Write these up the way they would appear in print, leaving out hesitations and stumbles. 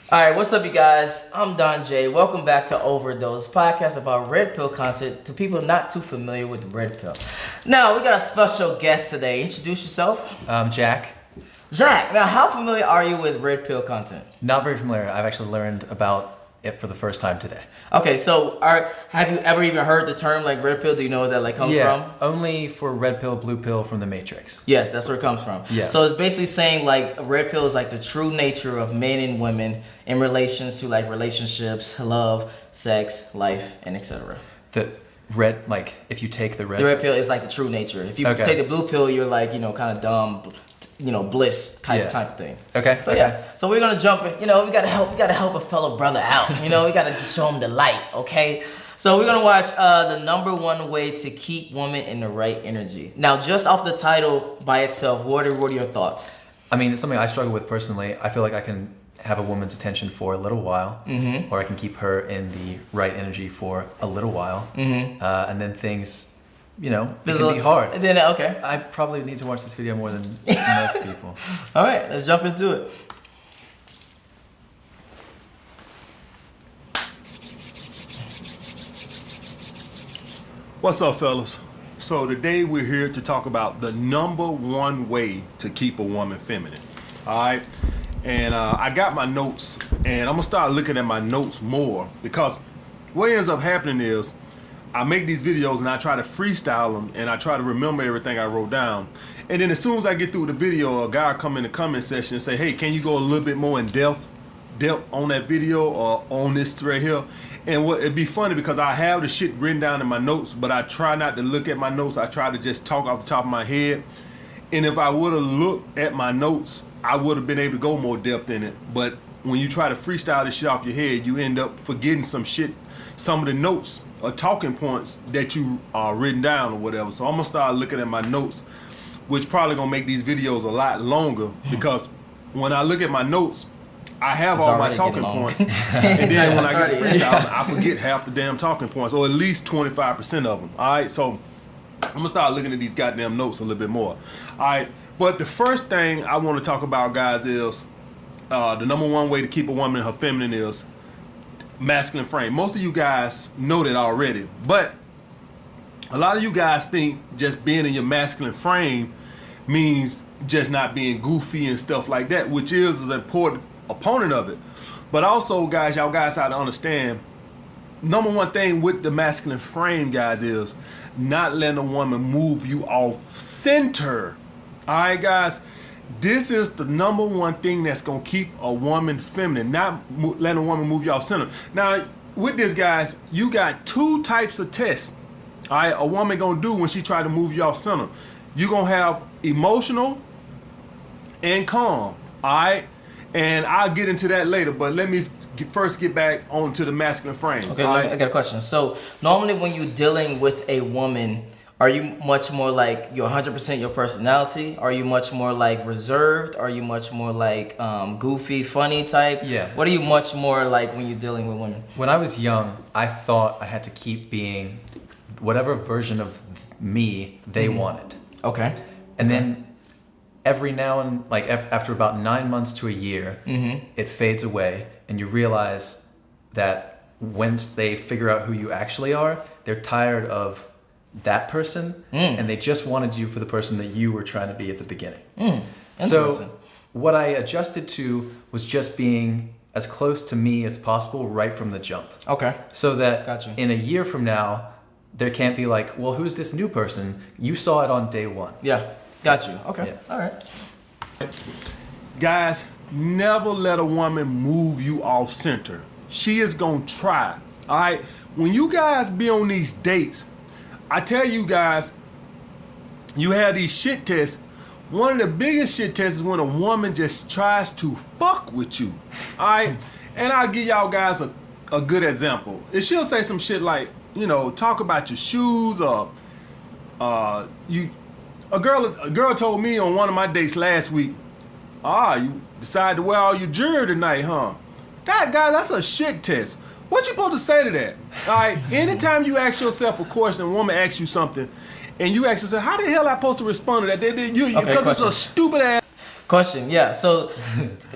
All right, what's up, you guys? I'm Jaye. Welcome back to Overdose, podcast about red pill content to people not too familiar with the red pill. Now, we got a special guest today. Introduce yourself. Jack. Jack, now how familiar are you with red pill content? Not very familiar. I've actually learned about it for the first time today. Okay, so have you ever even heard the term like red pill? Do you know where that comes from? Only for red pill, blue pill from the Matrix. Yes, that's where it comes from. Yeah. So it's basically saying like a red pill is like the true nature of men and women in relations to like relationships, love, sex, life, and etc. The red, like if you take the red pill is like the true nature. If you take the blue pill, you're like, kind of dumb, bliss type of thing. Okay. So so we're gonna jump in. We gotta help a fellow brother out. We gotta show him the light. Okay. So we're gonna watch the number one way to keep women in the right energy. Now, just off the title by itself, what are your thoughts? I mean, it's something I struggle with personally. I feel like I can have a woman's attention for a little while, or I can keep her in the right energy for a little while, and then things. It can be hard. And then, okay. I probably need to watch this video more than most people. All right, let's jump into it. What's up, fellas? So today we're here to talk about the number one way to keep a woman feminine. All right? And I got my notes, and I'm going to start looking at my notes more because what ends up happening is I make these videos and I try to freestyle them and I try to remember everything I wrote down. And then as soon as I get through the video, a guy come in the comment section and say, hey, can you go a little bit more in depth on that video or on this right here? And it'd be funny because I have the shit written down in my notes, but I try not to look at my notes. I try to just talk off the top of my head. And if I would have looked at my notes, I would have been able to go more depth in it. But when you try to freestyle this shit off your head, you end up forgetting some shit, some of the notes or talking points that you are written down or whatever. So I'm gonna start looking at my notes, which probably gonna make these videos a lot longer because when I look at my notes, I have all my talking points, and then when I get freestyle, I forget half the damn talking points, or at least 25% of them. All right, so I'm gonna start looking at these goddamn notes a little bit more. All right, but the first thing I want to talk about, guys, is the number one way to keep a woman in her feminine is masculine frame. Most of you guys know that already, but a lot of you guys think just being in your masculine frame means just not being goofy and stuff like that, which is an important opponent of it. But also, guys, y'all guys have to understand, number one thing with the masculine frame, guys, is not letting a woman move you off center. All right, guys, this is the number one thing that's gonna keep a woman feminine, not letting a woman move you off center. Now, with this, guys, you got two types of tests, all right, a woman gonna do when she try to move you off center. You're gonna have emotional and calm, all right? And I'll get into that later, but let me first get back onto the masculine frame. Okay, right? I got a question. So normally when you're dealing with a woman, are you much more like you're 100% your personality? Are you much more like reserved? Are you much more like goofy, funny type? Yeah. What are you much more like when you're dealing with women? When I was young, I thought I had to keep being whatever version of me they wanted. Okay. And then every now and after about 9 months to a year, it fades away, and you realize that once they figure out who you actually are, they're tired of that person, and they just wanted you for the person that you were trying to be at the beginning. So what I adjusted to was just being as close to me as possible right from the jump. Okay. So that in a year from now, there can't be like, well, who's this new person? You saw it on day one. Yeah. Got you. Okay. Yeah. All right. Guys, never let a woman move you off center. She is gonna try. All right. When you guys be on these dates, I tell you guys, you have these shit tests. One of the biggest shit tests is when a woman just tries to fuck with you. All right. And I'll give y'all guys a good example. If she'll say some shit like, talk about your shoes, or A girl told me on one of my dates last week, you decided to wear all your jewelry tonight, huh? That's a shit test. What you supposed to say to that? All right, anytime you ask yourself a question, a woman asks you something, and you ask yourself, how the hell am I supposed to respond to that? Because it's a stupid ass. Question, yeah. So,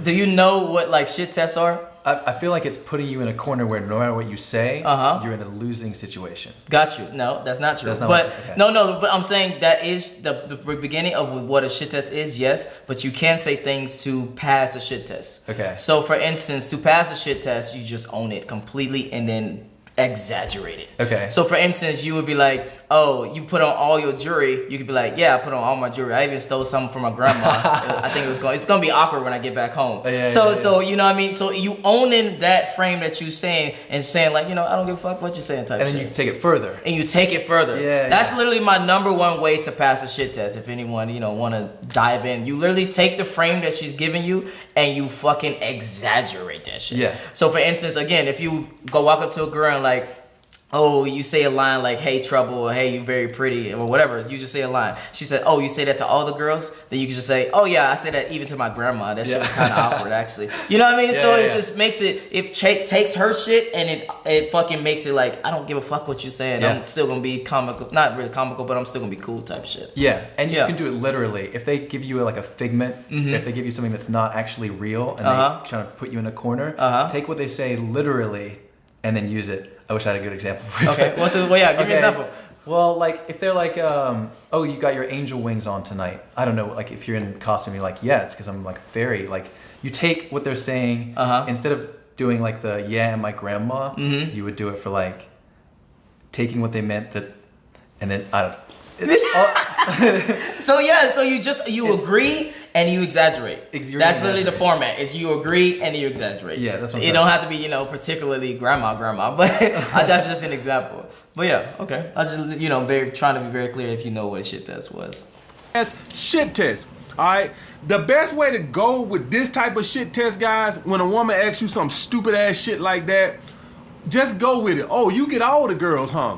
do you know what like shit tests are? I feel like it's putting you in a corner where no matter what you say, you're in a losing situation. Got you. No, that's not true. That's not but okay. no. But I'm saying that is the beginning of what a shit test is. Yes, but you can say things to pass a shit test. Okay. So, for instance, to pass a shit test, you just own it completely and then exaggerate it. Okay. So, for instance, you would be like, "Oh, you put on all your jewelry." You could be like, "Yeah, I put on all my jewelry. I even stole some from my grandma." I think it's gonna be awkward when I get back home. So you know what I mean. So you owning that frame that you saying and saying like, I don't give a fuck what you're saying type. And then shit. you take it further. And you take it further. Yeah. That's literally my number one way to pass a shit test. If anyone want to dive in, you literally take the frame that she's giving you and you fucking exaggerate that shit. Yeah. So for instance, again, if you go walk up to a girl and like, oh, you say a line like, "Hey, trouble," or "Hey, you very pretty," or whatever. You just say a line. She said, "Oh, you say that to all the girls?" Then you can just say, "Oh yeah, I say that even to my grandma." That shit was kind of awkward, actually. You know what I mean? So it just makes it takes her shit and it fucking makes it like, I don't give a fuck what you're saying. I'm still gonna be comical, not really comical, but I'm still gonna be cool type shit. Yeah, and you can do it literally. If they give you like a figment, if they give you something that's not actually real and they try to put you in a corner, take what they say literally and then use it. I wish I had a good example. Okay, give me an example. Well, like if they're like, "Oh, you got your angel wings on tonight." I don't know, like if you're in costume, you're like, "Yeah, it's because I'm like fairy." Like you take what they're saying instead of doing like the "yeah" and my grandma, you would do it for like taking what they meant and then I don't. So you agree and you exaggerate. That's literally the format. Is you agree and you exaggerate. Yeah, that's what. It don't have to be particularly grandma, but that's just an example. But yeah, okay. I just trying to be very clear if you know what a shit test was. That's shit test. All right. The best way to go with this type of shit test, guys, when a woman asks you some stupid ass shit like that, just go with it. Oh, you get all the girls, huh?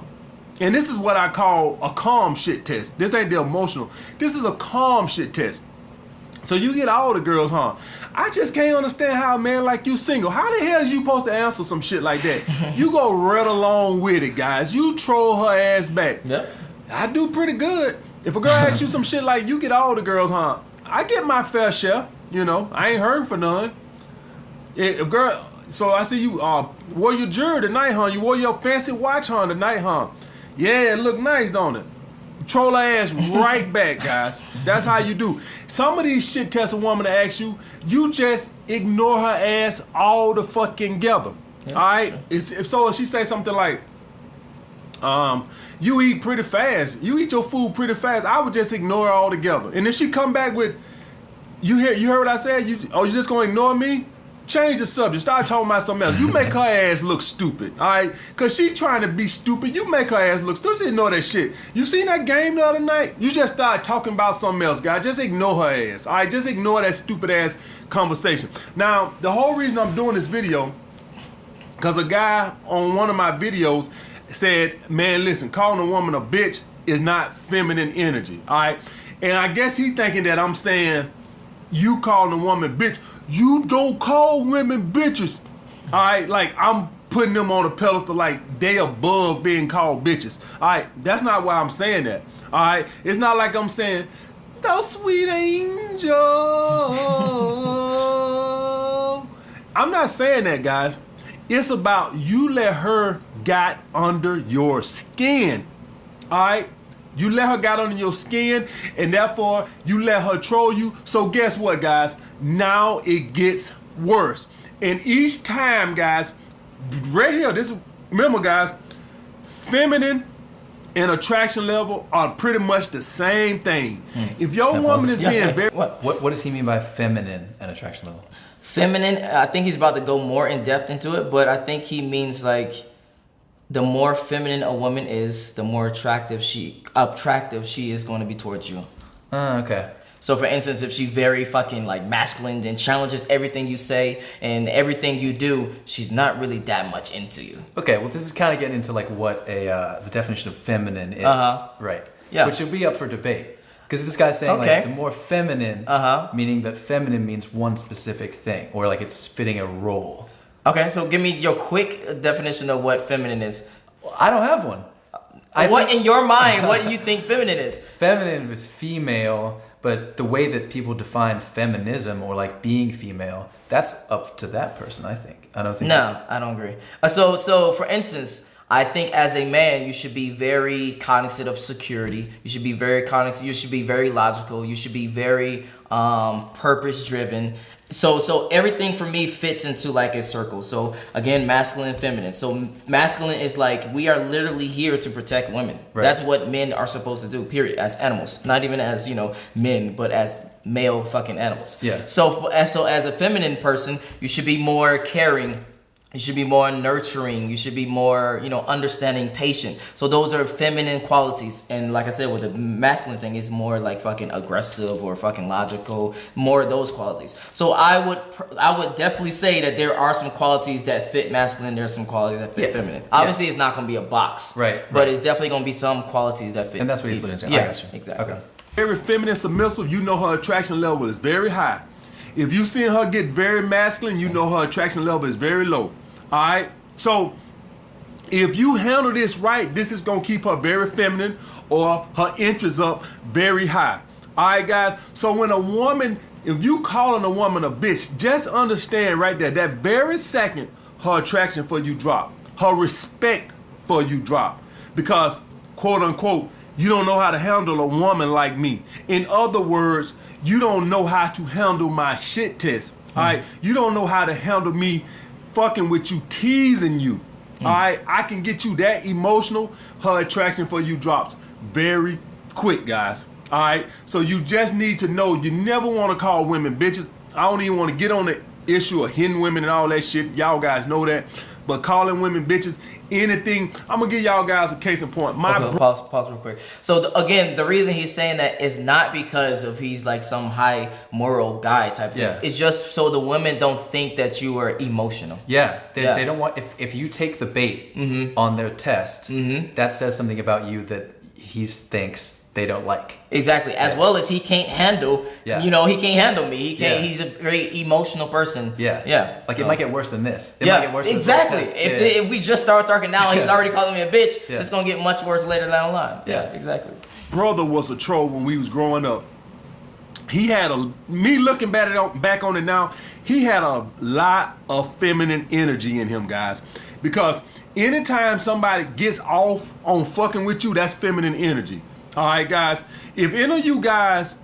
And this is what I call a calm shit test. This ain't the emotional. This is a calm shit test. So you get all the girls, huh? I just can't understand how a man like you single. How the hell is you supposed to answer some shit like that? You go right along with it, guys. You troll her ass back. Yep. I do pretty good. If a girl asks you some shit like, you get all the girls, huh? I get my fair share. I ain't hurting for none. If girl, so I see you wore your jewelry tonight, huh? You wore your fancy watch, huh, tonight, huh? Yeah, it look nice, don't it? Troll her ass right back, guys. That's how you do. Some of these shit tests a woman to ask you, you just ignore her ass all the fucking together. Yeah, all right? Sure. If she say something like, you eat pretty fast. You eat your food pretty fast. I would just ignore her altogether. And if she come back with, you heard what I said? You just gonna ignore me? Change the subject. Start talking about something else. You make her ass look stupid, all right? Because she's trying to be stupid. You make her ass look stupid. Just ignore that shit. You seen that game the other night? You just start talking about something else, guys. Just ignore her ass, all right? Just ignore that stupid ass conversation. Now, the whole reason I'm doing this video, because a guy on one of my videos said, man, listen, calling a woman a bitch is not feminine energy, all right? And I guess he thinking that I'm saying you calling a woman bitch. You don't call women bitches. All right, like I'm putting them on a pedestal like they above being called bitches. All right, that's not why I'm saying that. All right, it's not like I'm saying, thou sweet angel. I'm not saying that, guys. It's about you let her got under your skin. All right. You let her get under your skin, and therefore you let her troll you. So guess what, guys? Now it gets worse. And each time, guys, right here, remember, guys, feminine and attraction level are pretty much the same thing. If your woman is being very... What does he mean by feminine and attraction level? Feminine, I think he's about to go more in depth into it, but I think he means like, the more feminine a woman is, the more attractive she is going to be towards you. Okay. So for instance, if she's very fucking like masculine and challenges everything you say and everything you do, she's not really that much into you. Okay, well this is kind of getting into like what the definition of feminine is, right? Yeah. Which would be up for debate. Because this guy's saying like the more feminine, meaning that feminine means one specific thing, or like it's fitting a role. Okay, so give me your quick definition of what feminine is. I don't have one. In your mind, what do you think feminine is? Feminine is female, But the way that people define feminism or like being female, that's up to that person, I think. I don't think. No, I don't agree. So for instance, I think as a man, you should be very cognizant of security. You should be very cognizant. You should be very logical. You should be very purpose driven. So everything for me fits into like a circle. So again, masculine and feminine. So masculine is like, we are literally here to protect women. Right. That's what men are supposed to do, period, as animals. Not even as, men, but as male fucking animals. Yeah. So as a feminine person, you should be more caring. You should be more nurturing. You should be more, understanding, patient. So those are feminine qualities. And like I said, with the masculine thing, it's more like fucking aggressive or fucking logical, more of those qualities. So I would definitely say that there are some qualities that fit masculine. There's some qualities that fit feminine. Obviously, it's not going to be a box. Right. But it's definitely going to be some qualities that fit. And that's what he's looking at. Yeah, I got you. Exactly. Okay. Very feminine, submissive, you know her attraction level is very high. If you see her get very masculine, you know her attraction level is very low. All right, so if you handle this right, this is gonna keep her very feminine or her interest up very high. All right, guys. So when a woman, if you calling a woman a bitch, just understand right there, that very second, her attraction for you drop, her respect for you drop, because quote unquote, you don't know how to handle a woman like me. In other words, you don't know how to handle my shit test. All right, you don't know how to handle me fucking with you, teasing you. All right, I can get you that emotional. Her attraction for you drops very quick, guys. All right, so you just need to know, you never want to call women bitches. I don't even want to get on the issue of hitting women and all that shit. Y'all guys know that. But calling women bitches, anything, I'm gonna give y'all guys a case in point. Pause real quick. So again, the reason he's saying that is not because of he's like some high moral guy type thing. It's just so the women don't think that you are emotional. Yeah, they don't want, if you take the bait on their test, that says something about you that he thinks they don't like. Exactly. As well as he can't handle, he can't handle me. He can't, he's a very emotional person. Yeah. Like it might get worse than this. It might get worse exactly. Than this if we just start talking now and he's already calling me a bitch, it's going to get much worse later down the line. Yeah, exactly. Brother was a troll when we was growing up. He had me looking back on it now, he had a lot of feminine energy in him, guys. Because anytime somebody gets off on fucking with you, that's feminine energy. All right, guys, if any of you guys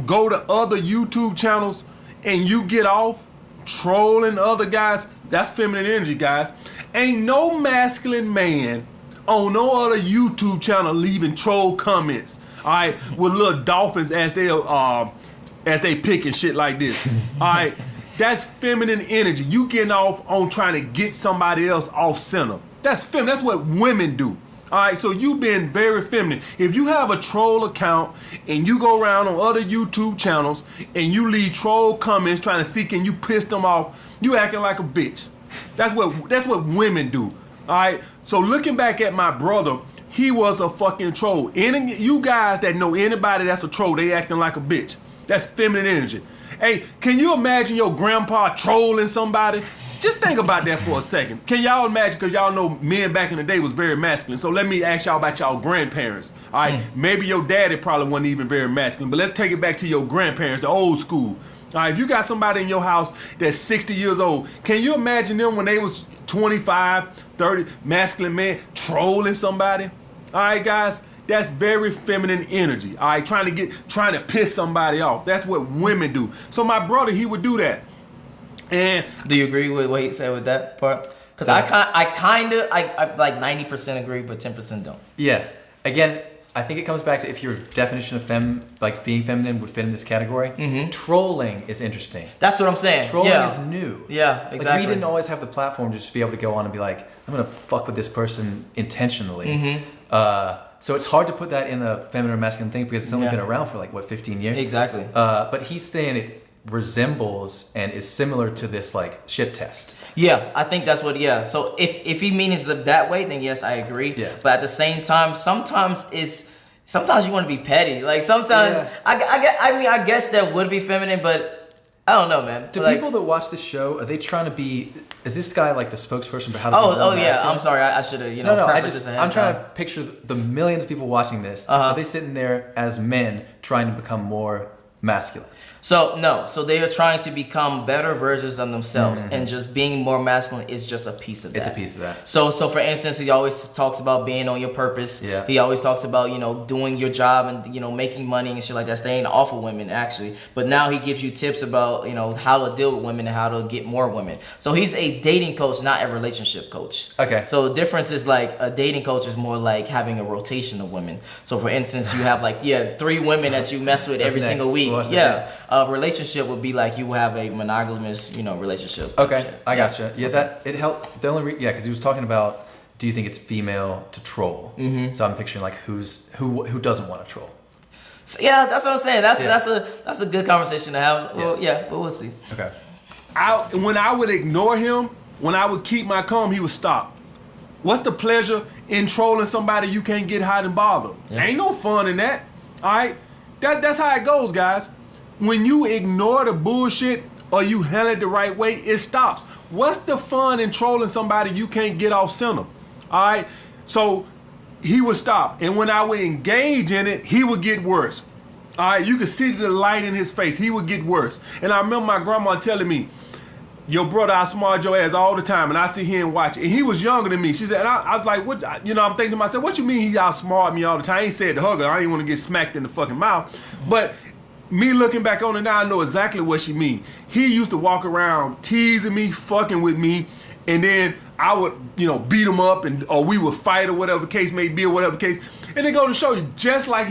go to other YouTube channels and you get off trolling other guys, that's feminine energy, guys. Ain't no masculine man on no other YouTube channel leaving troll comments, all right, with little dolphins as they pick and shit like this. All right, that's feminine energy. You getting off on trying to get somebody else off center. That's feminine. That's what women do. All right, so you being very feminine. If you have a troll account and you go around on other YouTube channels and you leave troll comments trying to see can you piss them off, you acting like a bitch. That's what women do. All right, so looking back at my brother, he was a fucking troll. You guys that know anybody that's a troll, they acting like a bitch. That's feminine energy. Hey, can you imagine your grandpa trolling somebody? Just think about that for a second. Can y'all imagine, because y'all know men back in the day was very masculine. So let me ask y'all about y'all grandparents. All right, maybe your daddy probably wasn't even very masculine, but let's take it back to your grandparents, the old school. All right, if you got somebody in your house that's 60 years old, can you imagine them when they was 25, 30, masculine man trolling somebody? All right, guys, that's very feminine energy. All right, trying to piss somebody off. That's what women do. So my brother, he would do that. And do you agree with what he said with that part? Because I like 90% agree, but 10% don't. Yeah. Again, I think it comes back to if your definition of being feminine would fit in this category. Trolling is interesting. That's what I'm saying. Trolling is new. Yeah, exactly. Like we didn't always have the platform to just be able to go on and be like, I'm gonna fuck with this person intentionally. So it's hard to put that in a feminine or masculine thing because it's only been around for 15 years. Exactly. But he's saying it resembles and is similar to this shit test. Yeah, I think that's what. Yeah, so if he means it that way, then yes, I agree. Yeah. But at the same time, sometimes you want to be petty. Like sometimes I guess that would be feminine, but I don't know, man. Do people that watch the show, are they trying to be Is this guy like the spokesperson for how to be more Oh yeah. masculine? I'm sorry. I should have, No, prefaced this ahead I'm of trying time. to picture the millions of people watching this. Are they sitting there as men trying to become more masculine? So no, so they are trying to become better versions of themselves, and just being more masculine is just a piece of that. It's a piece of that. So for instance, he always talks about being on your purpose. Yeah. He always talks about doing your job and making money and shit like that, staying off of women actually. But now he gives you tips about how to deal with women and how to get more women. So he's a dating coach, not a relationship coach. Okay. So the difference is like a dating coach is more like having a rotation of women. So for instance, you have 3 women that you mess with every That's single next. week. What's the Yeah. A relationship would be like you have a monogamous, relationship. Okay, I gotcha. Yeah, that it helped. The only because he was talking about, do you think it's female to troll? Mm-hmm. So I'm picturing like who doesn't want to troll. So, yeah, that's what I'm saying. That's a good conversation to have. Yeah. Well, yeah, but we'll see. Okay. When I would ignore him, when I would keep my calm, he would stop. What's the pleasure in trolling somebody you can't get hot and bothered? Yeah. Ain't no fun in that. All right, that's how it goes, guys. When you ignore the bullshit or you handle it the right way, it stops. What's the fun in trolling somebody you can't get off center? All right, so he would stop, and when I would engage in it, he would get worse. All right, you could see the light in his face. He would get worse. And I remember my grandma telling me, your brother outsmart your ass all the time, and I sit here and watch it. And he was younger than me. She said, and I was like, what? I'm thinking to myself, what you mean he outsmart me all the time? I ain't said to hug her. I ain't want to get smacked in the fucking mouth. But me looking back on it now, I know exactly what she mean. He used to walk around teasing me, fucking with me, and then I would, beat him up, or we would fight, or whatever the case may be, or whatever the case. And they go to show you, just like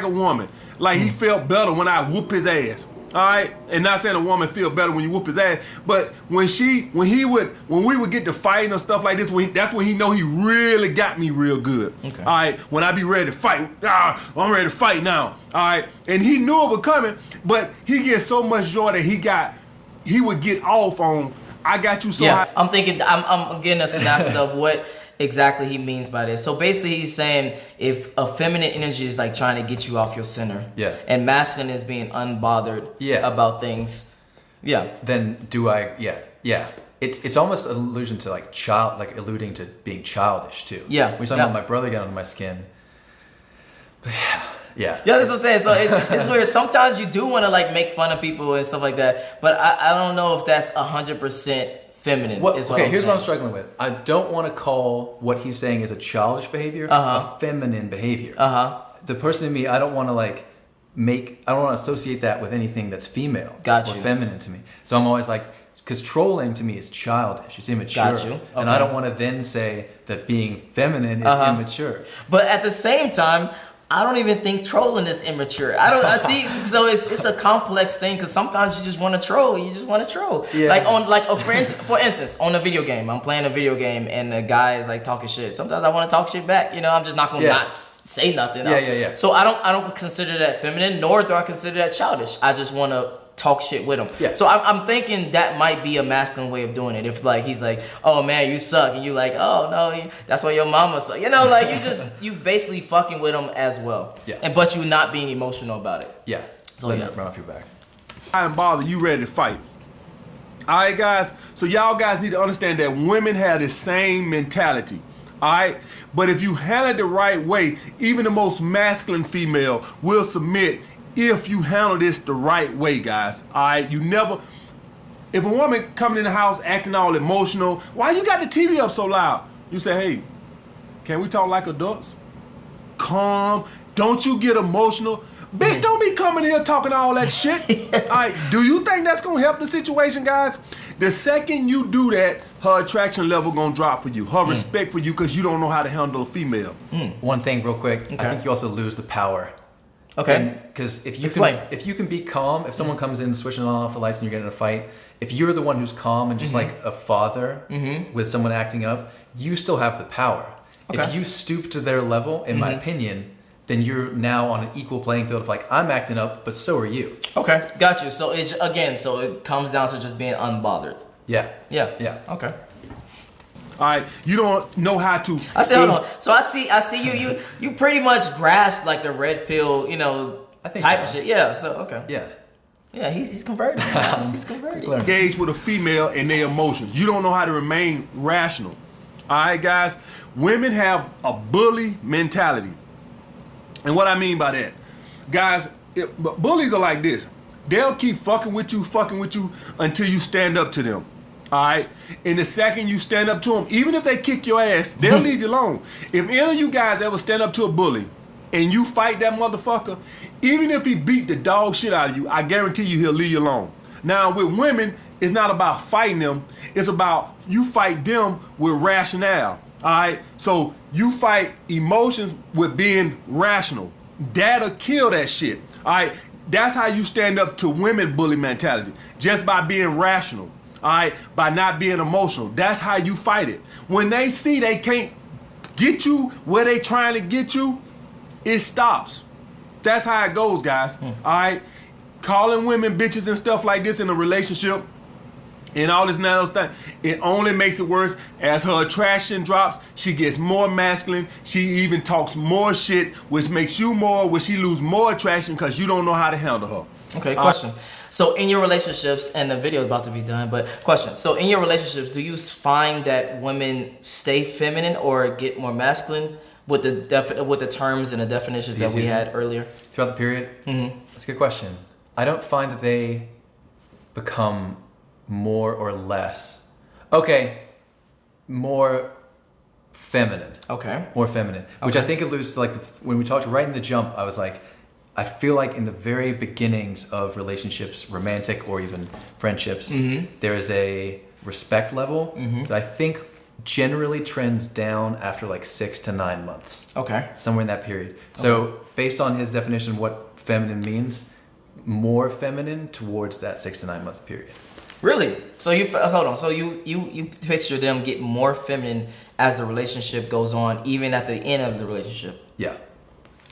a woman, like he felt better when I whoop his ass. All right, and not saying a woman feel better when you whoop his ass, but when we would get to fighting or stuff like this, that's when he know he really got me real good. Okay. All right, when I be ready to fight, I'm ready to fight now. All right, and he knew it was coming, but he gets so much joy that he would get off on, I got you so high. I'm thinking, I'm getting a synopsis of what exactly he means by this. So basically he's saying if a feminine energy is like trying to get you off your center, and masculine is being unbothered about things, then it's almost an allusion to alluding to being childish too. Yeah. We're talking about my brother getting under my skin. Yeah, that's what I'm saying. So it's weird. Sometimes you do want to make fun of people and stuff like that, but I don't know if that's 100% feminine. Here's what I'm struggling with. I don't want to call what he's saying is a childish behavior a feminine behavior. The person in me, I don't want to I don't want to associate that with anything that's female or feminine to me. So I'm always because trolling to me is childish. It's immature. Okay. And I don't want to then say that being feminine is immature. But at the same time, I don't even think trolling is immature. I see. So it's a complex thing because sometimes you just want to troll. You just want to troll. Yeah. For instance, on a video game, I'm playing a video game and the guy is talking shit. Sometimes I want to talk shit back. I'm just not gonna not say nothing. Yeah. So I don't consider that feminine, nor do I consider that childish. I just want to talk shit with him. Yeah. So I'm thinking that might be a masculine way of doing it. If he's oh man, you suck, and you oh no, that's why your mama suck. You basically fucking with him as well. Yeah. But you not being emotional about it. Yeah. So Let it run off your back. I am bothered. You ready to fight? All right, guys. So y'all guys need to understand that women have the same mentality. All right, but if you handle it the right way, even the most masculine female will submit if you handle this the right way, guys. All right, if a woman coming in the house acting all emotional, why you got the TV up so loud? You say, hey, can we talk like adults? Calm, don't you get emotional. Bitch, don't be coming here talking all that shit. All right, do you think that's gonna help the situation, guys? The second you do that, her attraction level gonna drop for you. Her respect for you, because you don't know how to handle a female. One thing real quick, I think you also lose the power. Okay. Because if you can be calm, if someone comes in switching on and off the lights and you're getting in a fight, if you're the one who's calm and just like a father with someone acting up, you still have the power. Okay. If you stoop to their level, in my opinion, then you're now on an equal playing field of I'm acting up, but so are you. Okay, got you. So it comes down to just being unbothered. Yeah. Okay. All right, you don't know how to. I say, hold on. So I see you pretty much grasp the red pill, I think type so. of shit. Yeah. So okay. Yeah. Yeah, he's converted. He's converted. Engage with a female and their emotions. You don't know how to remain rational. All right, guys. Women have a bully mentality, and what I mean by that, guys, bullies are like this. They'll keep fucking with you until you stand up to them. All right. And the second you stand up to them, even if they kick your ass, they'll leave you alone. If any of you guys ever stand up to a bully and you fight that motherfucker, even if he beat the dog shit out of you, I guarantee you he'll leave you alone. Now with women, it's not about fighting them. It's about you fight them with rationale. All right. So you fight emotions with being rational. That'll kill that shit. All right. That's how you stand up to women bully mentality. Just by being rational. All right. By not being emotional. That's how you fight it. When they see they can't get you where they trying to get you, it stops. That's how it goes, guys. All right. Calling women bitches and stuff like this in a relationship and all this now stuff, it only makes it worse. As her attraction drops, she gets more masculine. She even talks more shit, which makes you more, which she lose more attraction because you don't know how to handle her. Okay, question. So in your relationships, and the video is about to be done, but question. So in your relationships, do you find that women stay feminine or get more masculine with the terms and the definitions that we had earlier? Throughout the period? Mm-hmm. That's a good question. I don't find that they become more or less. Okay, more feminine. Okay. More feminine. Which I think alludes to like when we talked right in the jump, I was like, I feel like in the very beginnings of relationships, romantic or even friendships, there is a respect level that I think generally trends down after like 6 to 9 months. Okay. Somewhere in that period. So based on his definition of what feminine means, more feminine towards that 6 to 9 month period. Really? So hold on. So you picture them get more feminine as the relationship goes on, even at the end of the relationship. Yeah.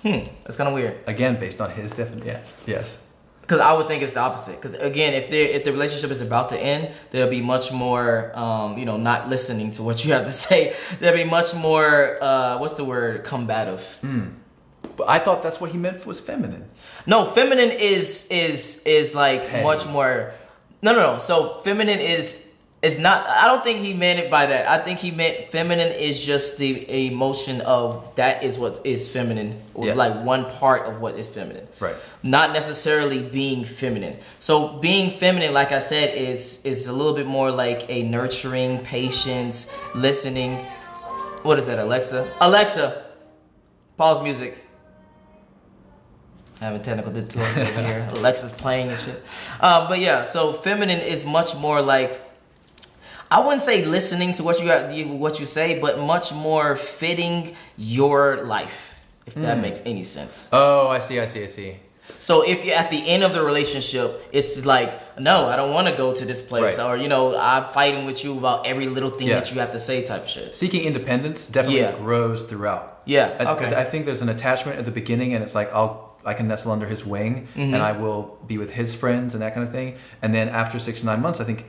That's kind of weird. Again, based on his definition. Yes. Because I would think it's the opposite. Because again, if the relationship is about to end, there'll be much more, not listening to what you have to say. There'll be much more, what's the word, combative. But I thought that's what he meant was feminine. No, feminine is like Hey. much more. No. So feminine is not. I don't think he meant it by that. I think he meant feminine is just the emotion of that is what is feminine, or like one part of what is feminine. Right. Not necessarily being feminine. So being feminine, like I said, is a little bit more like a nurturing, patience, listening. What is that, Alexa? Alexa, pause music. Having technical difficulties over here. Alexa's playing and shit. But yeah, so feminine is much more like, I wouldn't say listening to what you say, but much more fitting your life, if that makes any sense. Oh, I see. So if you're at the end of the relationship, it's like, no, I don't want to go to this place, or I'm fighting with you about every little thing that you have to say, type shit. Seeking independence definitely grows throughout. Yeah. Okay. I think there's an attachment at the beginning, and it's like I can nestle under his wing, and I will be with his friends and that kind of thing. And then after 6 to 9 months, I think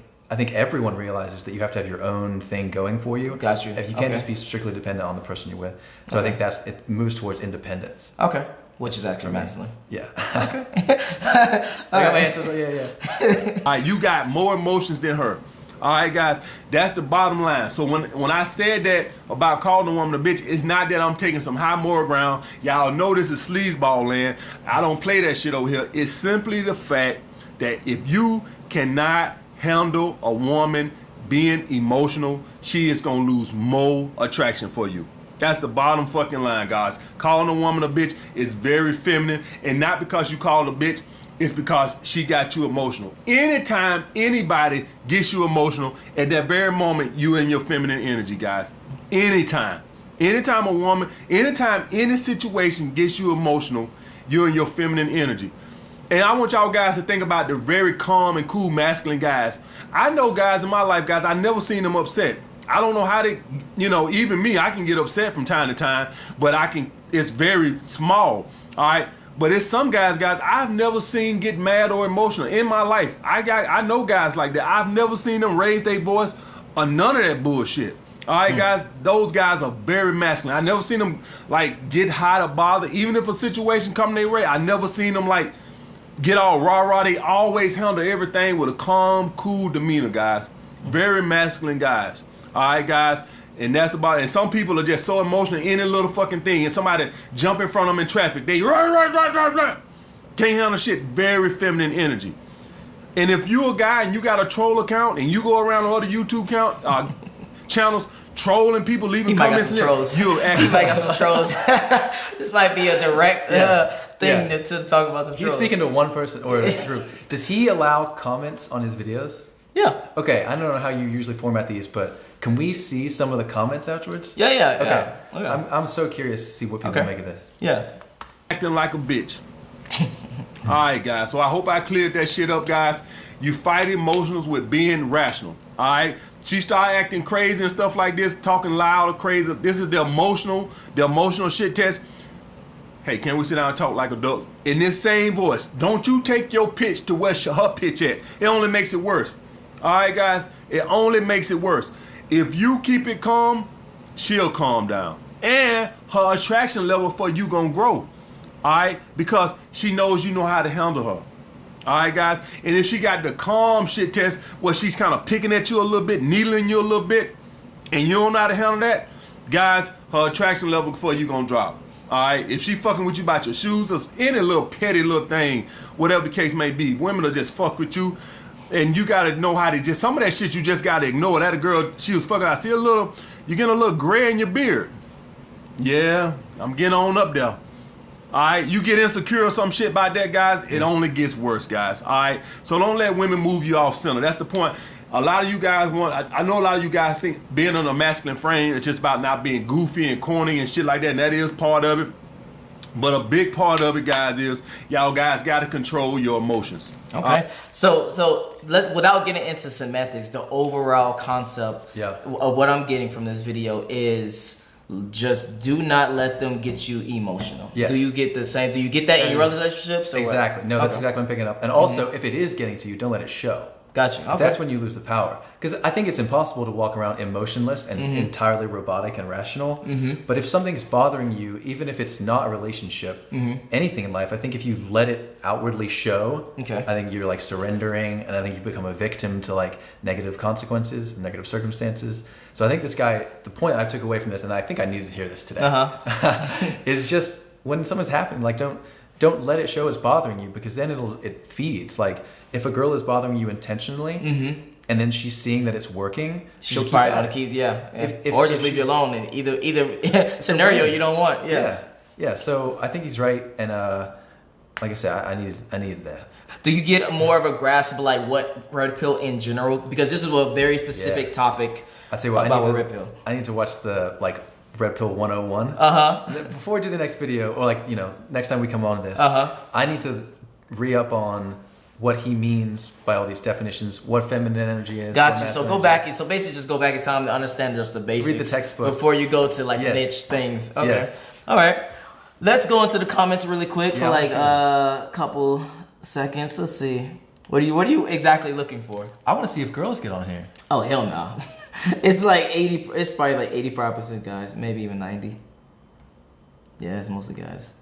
everyone realizes that you have to have your own thing going for you. Got you. If you can't just be strictly dependent on the person you're with. So I think it moves towards independence. Okay. Which is actually masculine. Yeah. Okay. So I got my answers. Yeah. All right, you got more emotions than her. All right, guys, that's the bottom line. So when I said that about calling a woman a bitch, it's not that I'm taking some high moral ground. Y'all know this is sleazeball land. I don't play that shit over here. It's simply the fact that if you cannot handle a woman being emotional, she is gonna lose more attraction for you. That's the bottom fucking line, guys. Calling a woman a bitch is very feminine, and not because you called a bitch, it's because she got you emotional. Anytime anybody gets you emotional, at that very moment, you in your feminine energy, guys. Anytime. Anytime a woman, anytime any situation gets you emotional, you're in your feminine energy. And I want y'all guys to think about the very calm and cool masculine guys. I know guys in my life, guys, I never seen them upset. I don't know how they, even me, I can get upset from time to time, but it's very small, all right? But it's some guys, I've never seen get mad or emotional in my life. I know guys like that. I've never seen them raise their voice or none of that bullshit. All right, guys, those guys are very masculine. I never seen them, like, get hot or bother. Even if a situation come their way, I never seen them, like, get all rah-rah. They always handle everything with a calm, cool demeanor, guys. Very masculine guys. All right, guys. And that's about it. And some people are just so emotional in any little fucking thing. And somebody jump in front of them in traffic, they can't handle shit. Very feminine energy. And if you're a guy and you got a troll account and you go around other YouTube channels trolling people, leaving comments, he might got some trolls. This might be a direct thing to talk about the trolls. He's speaking to one person or a group. Does he allow comments on his videos? Yeah. Okay, I don't know how you usually format these, but can we see some of the comments afterwards? Yeah. Okay. Yeah. I'm so curious to see what people make of this. Yeah. Acting like a bitch. All right, guys. So I hope I cleared that shit up, guys. You fight emotions with being rational. All right. She started acting crazy and stuff like this, talking loud or crazy. This is the emotional shit test. Hey, can we sit down and talk like adults? In this same voice. Don't you take your pitch to where her pitch at. It only makes it worse. All right, guys. It only makes it worse. If you keep it calm, she'll calm down. And her attraction level for you gonna grow. All right? Because she knows you know how to handle her. All right, guys? And if she got the calm shit test where she's kind of picking at you a little bit, needling you a little bit, and you don't know how to handle that, guys, her attraction level for you gonna drop. All right? If she fucking with you about your shoes or any little petty little thing, whatever the case may be, women will just fuck with you. And you gotta know how to just, some of that shit you just gotta ignore. That a girl, she was fucking, I see you getting a little gray in your beard. Yeah, I'm getting on up there. All right, you get insecure or some shit about that, guys, it only gets worse, guys. All right, so don't let women move you off center. That's the point. A lot of you guys I know a lot of you guys think being in a masculine frame is just about not being goofy and corny and shit like that, and that is part of it. But a big part of it, guys, is y'all guys got to control your emotions. Okay. So let's, without getting into semantics, the overall concept of what I'm getting from this video is just do not let them get you emotional. Yes. Do you get the same? Do you get that in your relationships? Or exactly. what? No, that's exactly what I'm picking up. And also, if it is getting to you, don't let it show. Gotcha. Okay. That's when you lose the power. Because I think it's impossible to walk around emotionless and entirely robotic and rational. But if something's bothering you, even if it's not a relationship, anything in life, I think if you let it outwardly show, I think you're like surrendering, and I think you become a victim to like negative consequences, negative circumstances. So I think this guy, the point I took away from this, and I think I needed to hear this today, is just when something's happening, like don't let it show it's bothering you, because then it feeds. Like if a girl is bothering you intentionally, and then she's seeing that it's working, she'll probably gonna keep or just leave you alone in either scenario you don't want. Yeah. So I think he's right, and like I said, I needed that. Do you get more of a grasp of like what red pill in general? Because this is a very specific topic. I tell you what, about red pill. I need to watch the like Red Pill 101. Before I do the next video, or like next time we come on this, I need to re-up on what he means by all these definitions, what feminine energy is. Gotcha. So go back. So basically, just go back in time to understand just the basics. Read the textbook before you go to like niche things. Okay. Yes. All right. Let's go into the comments really quick for like a couple seconds. Let's see. What are you exactly looking for? I want to see if girls get on here. Oh hell no. It's like 80. It's probably like 85% guys, maybe even 90. Yeah, it's mostly guys.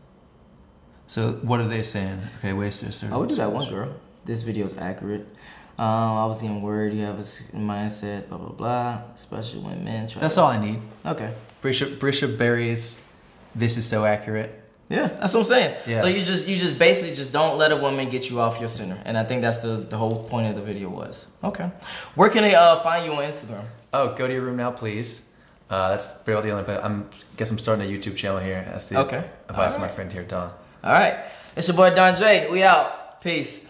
So what are they saying? Okay, waste their service. I would do that one girl. This video is accurate. I was getting worried. You have a mindset, blah blah blah. Especially when men try. That's all I need. Okay. Brisha Berry's "This is so accurate." Yeah, that's what I'm saying. Yeah. So you just basically just don't let a woman get you off your center, and I think that's the whole point of the video was. Okay. Where can they find you on Instagram? Oh, go to your room now, please. That's about the only place. Guess I'm starting a YouTube channel here. That's the advice of my friend here, Don. All right. It's your boy Don Jaye. We out. Peace.